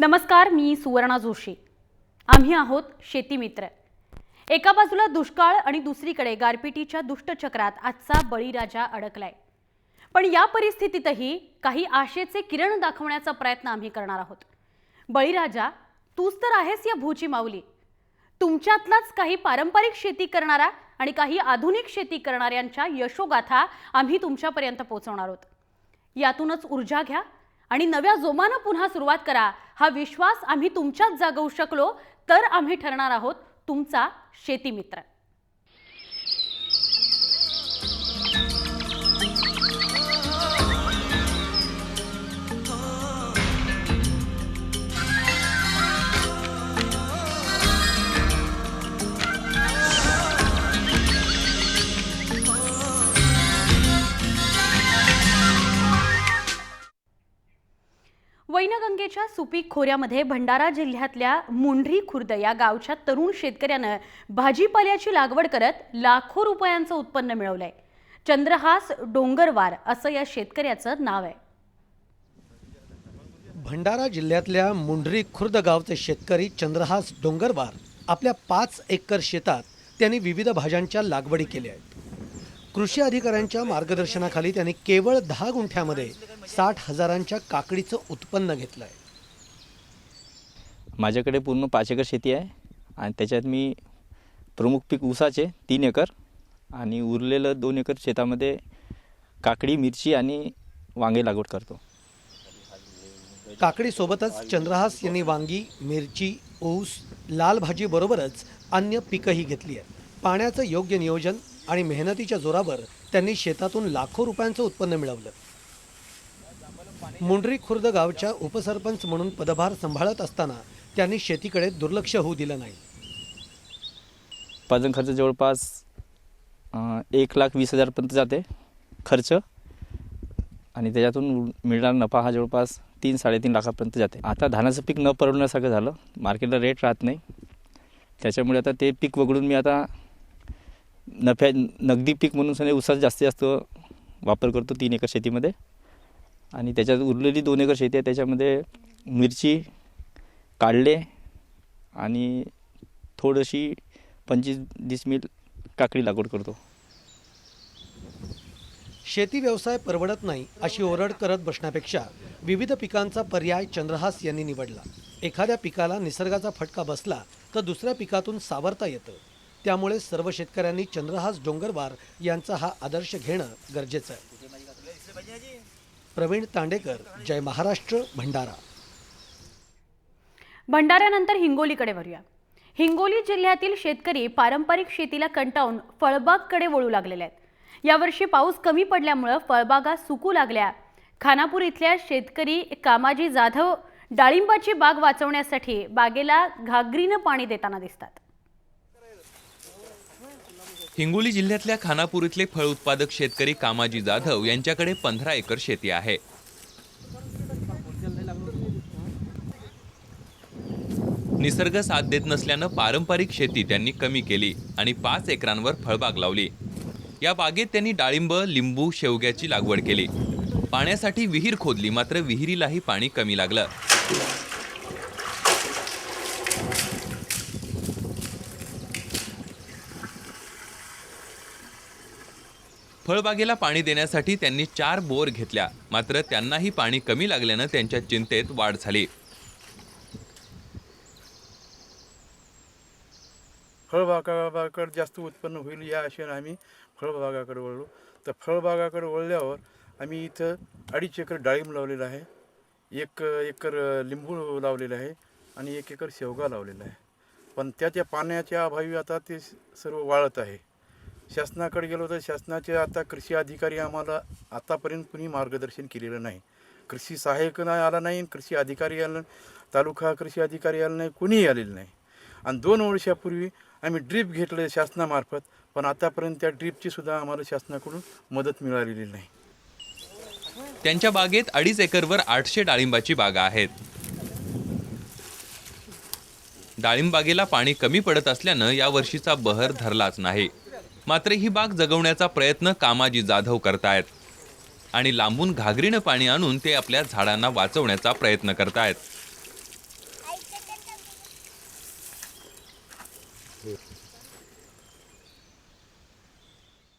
नमस्कार, मी सुवर्णा जोशी। आम्ही आहोत शेती मित्र। एका बाजूला दुष्काळ आणि दुसरीकडे गारपिटीच्या दुष्टचक्रात आजचा बळीराजा अडकलाय। पण या परिस्थितीतही काही आशेचे किरण दाखवण्याचा प्रयत्न आम्ही करणार आहोत। बळीराजा, तूच तर आहेस या भूची माऊली। तुमच्यातलाच काही पारंपरिक शेती करणारा आणि काही आधुनिक शेती करणाऱ्यांच्या यशोगाथा आम्ही तुमच्यापर्यंत पोहोचवणार आहोत। यातूनच ऊर्जा घ्या आणि नव्या जोमाने पुन्हा सुरुवात करा। हा विश्वास आम्ही तुमच्यात जागवू शकलो तर आम्ही ठरणार आहोत तुमचा शेती मित्र। वैनगंगेच्या सुपीक खोऱ्यामध्ये भंडारा जिल्ह्यातल्या मुंढरी खुर्द या गावच्या तरुण शेतकऱ्याने भाजीपाल्याची लागवड करत लाखो रुपयांचं उत्पन्न मिळवलंय। चंद्रहास डोंगरवार असं या शेतकऱ्याचं नाव आहे। भंडारा जिल्ह्यातल्या मुंढरी खुर्द गावचे शेतकरी चंद्रहास डोंगरवार आपल्या 5 एकर शेतात त्यांनी विविध भाज्यांच्या लागवडी केल्या आहेत। कृषी अधिकाऱ्यांच्या मार्गदर्शनाखाली त्यांनी केवळ 10 गुंठ्यामध्ये 60,000च्या काकडीचं उत्पन्न घेतलंय। माझ्याकडे पूर्ण 5 एकर शेती आहे आणि त्याच्यात मी प्रमुख पीक ऊसाचे 3 एकर आणि उरलेलं 2 एकर शेतामध्ये काकडी, मिरची आणि वांगे लागवड करतो। काकडी सोबतच चंद्रहास यांनी वांगी, मिरची, ऊस, लाल भाजी बरोबरच अन्य पिकंही घेतली आहेत। पाण्याचं योग्य नियोजन आणि मेहनतीच्या जोरावर त्यांनी शेतातून लाखो रुपयांचं उत्पन्न मिळवलं। मुंढरी खुर्द गावच्या उपसरपंच म्हणून पदभार सांभाळत असताना त्यांनी शेतीकडे दुर्लक्ष होऊ दिलं नाही। उत्पादन खर्च जवळपास 1,20,000 पर्यंत जाते खर्च आणि त्याच्यातून मिळणारा नफा हा जवळपास 3-3.5 लाखापर्यंत जाते। आता धानाचं पीक न परवडण्यासारखं झालं, मार्केटला रेट राहत नाही, त्याच्यामुळे आता ते पीक वगळून मी आता नगदी पीक म्हणून ऊसाचा जास्त वापर करतो 3 एकर शेतीमध्ये आणि त्याच्यात उरलेली 2 एकर शेती आहे त्याच्यामध्ये मिरची, काढले आणि थोडीशी 25 मिल काकडी लागवड करतो। शेती व्यवसाय परवडत नाही अशी ओरड करत बसण्यापेक्षा विविध पिकांचा पर्याय चंद्रहास यांनी निवडला। एखाद्या पिकाला निसर्गाचा फटका बसला तर दुसऱ्या पिकातून सावरता येतं, त्यामुळे सर्व शेतकऱ्यांनी चंद्रहास डोंगरवार यांचा हा आदर्श घेणं गरजेचं आहे। प्रवीण तांडेकर, जय महाराष्ट्र, भंडारा। भंडाऱ्यानंतर हिंगोलीकडे वळूया। हिंगोली जिल्ह्यातील शेतकरी पारंपरिक शेतीला कंटाळून फळबागकडे वळू लागलेले आहेत। यावर्षी पाऊस कमी पडल्यामुळे फळबागा सुकू लागल्या। खानापूर इथल्या शेतकरी कामाजी जाधव डाळिंबाची बाग वाचवण्यासाठी बागेला घागरीनं पाणी देताना दिसतात। हिंगोली जिल्ह्यातल्या खानापूर इथले फळ उत्पादक शेतकरी कामाजी जाधव यांच्याकडे 15 एकर शेती आहे। निसर्ग साथ देत नसल्यानं पारंपरिक शेती त्यांनी कमी केली आणि 5 एकरांवर फळबाग लावली। या बागेत त्यांनी डाळिंब, लिंबू, शेवग्याची लागवड केली। पाण्यासाठी विहीर खोदली, मात्र विहिरीलाही पाणी कमी लागलं। फळबागेला पाणी देण्यासाठी त्यांनी 4 बोर घेतल्या, मात्र त्यांनाही पाणी कमी लागल्यानं त्यांच्या चिंतेत वाढ झाली। फळबागाकडे जास्त उत्पन्न होईल या आशेने आम्ही फळबागाकडे वळलो। तर फळबागाकडे वळल्यावर आम्ही इथं 2.5 एकर डाळिंब लावलेलं आहे, 1 एकर लिंबू लावलेलं आहे आणि 1 एकर शेवगा लावलेला आहे। पण त्या पाण्याच्या अभावी आता ते सर्व वाळत आहे। शासनाकडे गेलो तर शासनाचे आता कृषी अधिकारी आम्हाला आतापर्यंत कुणी मार्गदर्शन केलेलं नाही। कृषी सहाय्यक आला नाही, कृषी अधिकारी आला, तालुका कृषी अधिकारी आला नाही, कुणीही आलेलं नाही। आणि 2 वर्षापूर्वी आम्ही ड्रीप घेतलं शासनामार्फत, पण आतापर्यंत त्या ड्रीपची सुद्धा आम्हाला शासनाकडून मदत मिळालेली नाही। त्यांच्या बागेत 2.5 एकरवर 800 डाळिंबाची बागा आहेत। डाळिंब बागेला पाणी कमी पडत असल्यानं या वर्षीचा बहर धरलाच नाही। मात्र ही बाग जगवण्याचा प्रयत्न कामाजी जाधव करतायत आणि लांबून घागरीनं पाणी आणून ते आपल्या झाडांना वाचवण्याचा प्रयत्न करतायत।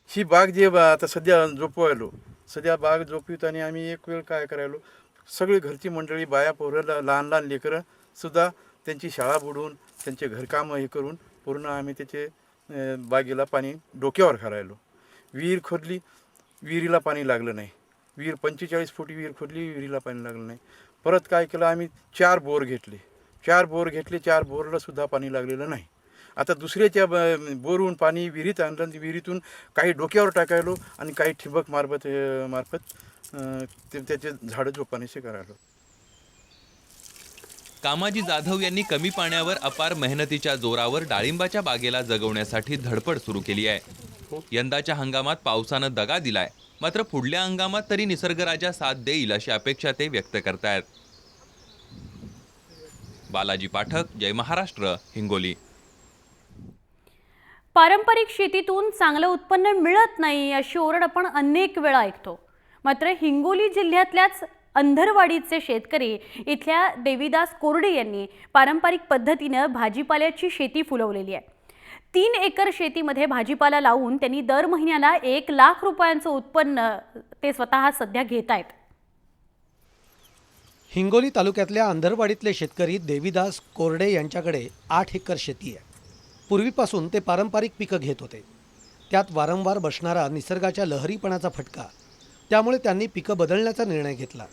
ही बाग जे आता सध्या जोपवायलो, सध्या बाग जोपविताना आम्ही एक वेळ काय करायलो, सगळी घरची मंडळी, बाया, पोरं, लहान लहान लेकरं सुद्धा त्यांची शाळा बुडवून त्यांचे घरकामं हे करून पूर्ण आम्ही त्याचे बागेला पाणी डोक्यावर घालायलो. विहीर खोदली, विहिरीला पाणी लागलं नाही. विहीर 45 फूट विहीर खोदली, विहिरीला पाणी लागलं नाही. परत काय केलं आम्ही, 4 बोर घेतले. 4 बोरला सुद्धा पाणी लागलेलं नाही. आता दुसऱ्याच्या बोरहून पाणी विहिरीत आणलं, विहिरीतून काही डोक्यावर टाकायलो आणि काही ठिबक मार्फत त्याचे झाडं जोपाण्याचे करायलो. कामाजी जाधव यांनी कमी पाण्यावर अपार मेहनतीच्या जोरावर डाळिंबाच्या बागेला जगवण्यासाठी धडपड सुरू केली आहे. यंदाच्या हंगामात पावसानं दगा दिलाय, मात्र पुढल्या हंगामात तरी निसर्गराजा साथ देईल अशी अपेक्षा ते व्यक्त करतायत. बालाजी पाठक, जय महाराष्ट्र, हिंगोली. पारंपरिक शेतीतून चांगलं उत्पन्न मिळत नाही अशी ओरड आपण अनेक वेळा ऐकतो. मात्र हिंगोली जिल्ह्यातल्याच अंधरवाडीचे शेतकरी इथल्या देवीदास कोरडे यांनी पारंपरिक पद्धतीनं भाजीपाल्याची शेती फुलवलेली आहे. 3 एकर शेतीमध्ये भाजीपाला लावून त्यांनी दर महिन्याला 1 लाख रुपयांचं उत्पन्न ते स्वतः सध्या घेत आहेत. हिंगोली तालुक्यातल्या अंधरवाडीतले शेतकरी देवीदास कोरडे यांच्याकडे 8 एकर शेती आहे. पूर्वीपासून ते पारंपरिक पिकं घेत होते. त्यात वारंवार बसणारा निसर्गाच्या लहरीपणाचा फटका, त्यामुळे त्यांनी पिकं बदलण्याचा निर्णय घेतला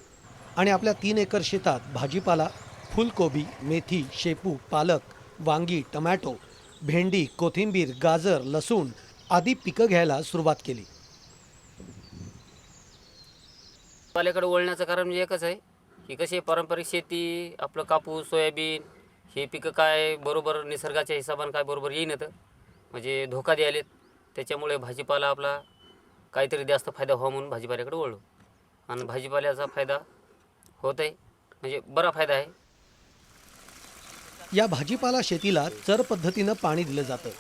आणि आपल्या 3 एकर शेतात भाजीपाला, फुलकोबी, मेथी, शेपू, पालक, वांगी, टमॅटो, भेंडी, कोथिंबीर, गाजर, लसूण आदी पिकं घ्यायला सुरुवात केली. पाल्याकडे वळण्याचं कारण म्हणजे एकच आहे की कशी पारंपरिक शेती, आपलं कापूस, सोयाबीन हे पिकं काय बरोबर निसर्गाच्या हिशोबाने काय बरोबर येईनत, म्हणजे धोका द्यायलेत. त्याच्यामुळे भाजीपाला आपला काहीतरी जास्त फायदा व्हावा म्हणून भाजीपाल्याकडे वळलो आणि भाजीपाल्याचा फायदा होत आहे, म्हणजे बरा फायदा आहे. या भाजीपाला शेतीला चर पद्धतीनं पाणी दिलं जातं.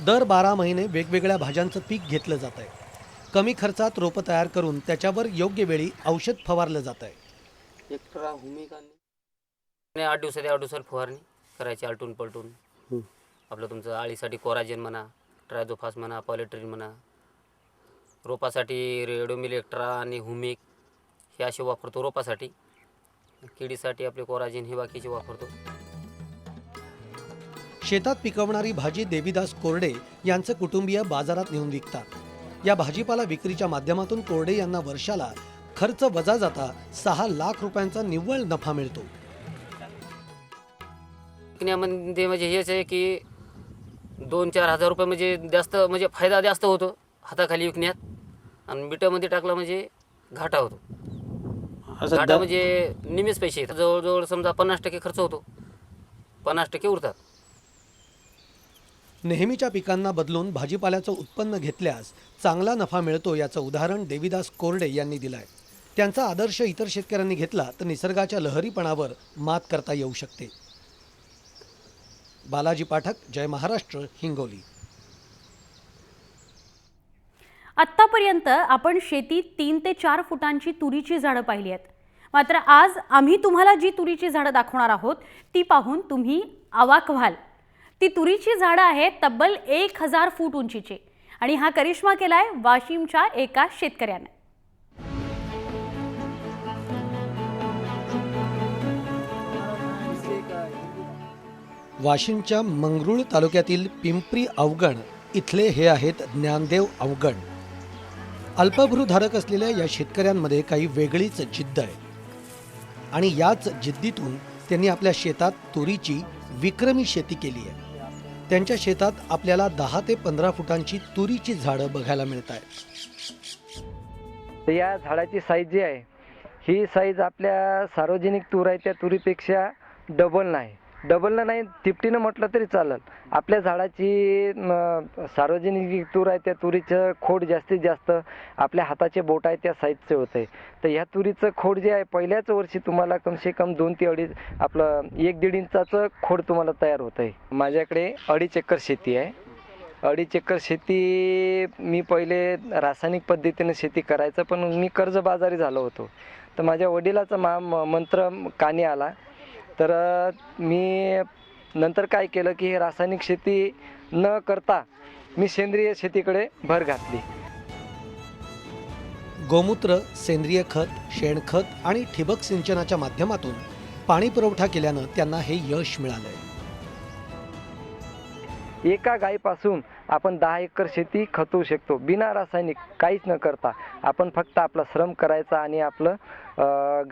दर 12 महिने वेगवेगळ्या भाज्यांचं पीक घेतलं जात आहे. कमी खर्चात रोपं तयार करून त्याच्यावर योग्य वेळी औषध फवारलं जात आहे. 8 दिवसात फवारणी करायची आलटून पलटून. आपलं तुमचं आळीसाठी कोराजेन म्हणा, ट्रायझोफास म्हणा, पॉलिट्रीन म्हणा, रोपासाठी रेडोमिल एक्ट्रा आणि हुमिक हे असे वापरतो रोपासाठी. किडीसाठी आपले कोराजेन हे बाकीचे वापरतो. शेतात पिकवणारी भाजी देवीदास कोरडे यांचं कुटुंबीय बाजारात नेऊन विकतात. या भाजीपाला विक्रीच्या माध्यमातून कोरडे यांना वर्षाला खर्च वजा जाता 6 लाख रुपयांचा निव्वळ नफा मिळतो. विकण्यामध्ये म्हणजे हेच आहे की 2-4 हजार रुपये म्हणजे जास्त, म्हणजे फायदा जास्त होतो हाताखाली विकण्यात, आणि मिठामध्ये टाकला म्हणजे घाटा होतो. घाटा म्हणजे निम्मेच पैसे येतात. जवळजवळ समजा 50% खर्च होतो, 50% उरतात. नेहमीच्या पिकांना बदलून भाजीपाल्याचं उत्पन्न घेतल्यास चांगला नफा मिळतो याचं उदाहरण देवीदास कोरडे यांनी दिलं आहे. त्यांचा आदर्श इतर शेतकऱ्यांनी घेतला तर निसर्गाच्या लहरीपणावर मात करता येऊ शकते. बालाजी पाठक, जय महाराष्ट्र, हिंगोली. आत्तापर्यंत आपण शेतीत 3 ते 4 फुटांची तुरीची झाडं पाहिली आहेत. मात्र आज आम्ही तुम्हाला जी तुरीची झाडं दाखवणार आहोत ती पाहून तुम्ही अवाक व्हाल. ती तुरीची झाडं आहेत तब्बल 1000 फूट उंचीची आणि हा करिश्मा केलाय वाशिमच्या एका शेतकऱ्याने. वाशिमच्या मंगरुळ तालुक्यातील पिंपरी अवगण इथले हे आहेत ज्ञानदेव अवगण. अल्पभूधारक असलेल्या या शेतकऱ्यांमध्ये काही वेगळीच जिद्द आहे आणि याच जिद्दीतून त्यांनी आपल्या शेतात तुरीची विक्रमी शेती केली आहे. त्यांच्या शेतात आपल्याला 10 ते 15 फुटांची तुरीची झाडं बघायला मिळत आहेत. या झाडाची साईज जी आहे ही साईज आपल्या सार्वजनिक तूर आहे त्या तुरीपेक्षा डबल नाही, तिपटीनं म्हटलं तरी चालेल. आपल्या झाडाची सार्वजनिक तूर आहे त्या तुरीचं खोड जास्तीत जास्त आपल्या हाताचे बोट आहे त्या साईजचे होत आहे. तर ह्या तुरीचं खोड जे आहे पहिल्याच वर्षी तुम्हाला कमसे कम 2 ते 2.5 आपलं 1-1.5 इंचाचं खोड तुम्हाला तयार होत आहे. माझ्याकडे 2.5 एकर शेती आहे. 2.5 एकर शेती मी पहिले रासायनिक पद्धतीने शेती करायचं, पण मी कर्जबाजारी झालो होतो. तर माझ्या वडिलाचा मंत्र कानी आला, तर मी नंतर काय केलं की हे रासायनिक शेती न करता मी सेंद्रिय शेतीकडे भर घातली. गोमूत्र, सेंद्रिय खत, शेणखत आणि ठिबक सिंचनाच्या माध्यमातून पाणी पुरवठा केल्यानं त्यांना हे यश मिळालंय. एका गायीपासून आपण 10 एकर शेती खतवू शकतो बिना रासायनिक काहीच न करता. आपण फक्त आपला श्रम करायचा आणि आपलं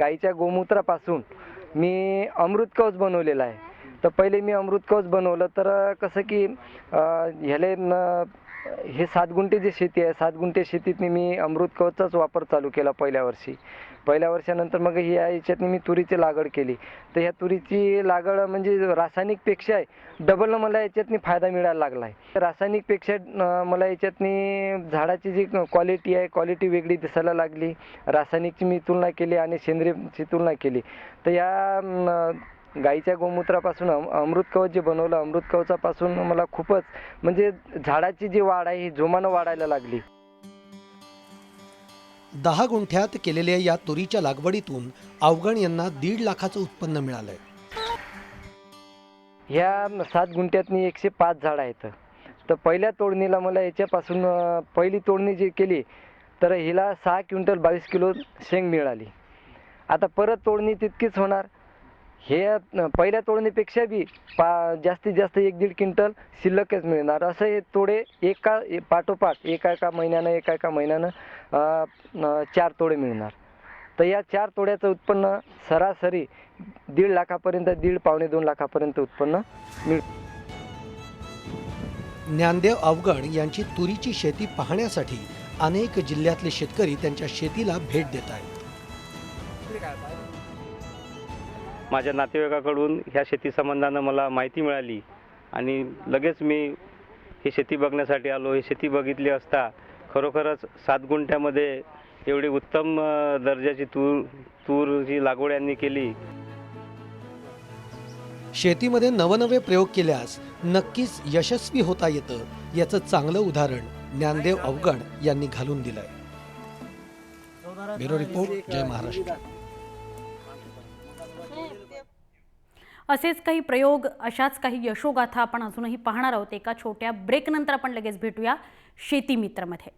गाईच्या गोमूत्रापासून मी अमृत कवच बनवलेलं आहे. तर पहिले मी अमृत कवच बनवलं तर कसं की ह्याले हे 7 गुंठे जी शेती आहे 7 गुंठे शेतीत मी अमृत कवचाच वापर चालू केला पहिल्या वर्षानंतर मग याच्यातनी मी तुरीची लागवड केली. तर ह्या तुरीची लागवड म्हणजे रासायनिकपेक्षा डबल मला याच्यातनी फायदा मिळायला लागला आहे. रासायनिकपेक्षा मला याच्यातनी झाडाची जी क्वालिटी आहे क्वालिटी वेगळी दिसायला लागली. रासायनिकची मी तुलना केली आणि सेंद्रियची तुलना केली तर या गाईच्या गोमूत्रापासून अमृत कवच जे बनवलं अमृत कवचापासून मला खूपच म्हणजे झाडाची जी वाढ आहे ही जोमानं वाढायला लागली. 10 गुंठ्यात केलेल्या या तुरीच्या लागवडीतून अवगण यांना 1.5 लाखाचं उत्पन्न मिळालंय. ह्या 7 गुंठ्यातनी 105 झाडं आहेत. तर पहिल्या तोडणीला मला याच्यापासून पहिली तोडणी जी केली तर हिला 6 क्विंटल 22 किलो शेंग मिळाली. आता परत तोडणी तितकीच होणार. हे पहिल्या तोडणीपेक्षा बी जास्तीत जास्त 1-1.5 क्विंटल शिल्लकच मिळणार. असं हे तोडे पाठोपाठ एका महिन्यानं 4 तोडे मिळणार. तर या 4 तोड्याचं उत्पन्न सरासरी 1.5 लाखापर्यंत 1.5-2 लाखापर्यंत उत्पन्न मिळतं. ज्ञानदेव अवगण यांची तुरीची शेती पाहण्यासाठी अनेक जिल्ह्यातले शेतकरी त्यांच्या शेतीला भेट देत आहेत. माझ्या नातेवाईकाकडून ह्या शेती संबंधानं मला माहिती मिळाली आणि लगेच मी ही शेती बघण्यासाठी आलो. ही शेती बघितली असता खरोखरच 7 गुंठ्यामध्ये एवढी उत्तम दर्जाची तूरची लागवड यांनी केली. शेतीमध्ये नवनवे प्रयोग केल्यास नक्कीच यशस्वी होता येतं याचं चांगलं उदाहरण ज्ञानदेव अवगण यांनी घालून दिलंय. ब्युरो रिपोर्ट, जय महाराष्ट्र. असेच काही प्रयोग, अशाच काही यशोगाथा आपण अजूनही पाहणार आहोत. एका छोट्या ब्रेकनंतर आपण लगेच भेटूया शेती मित्रमध्ये.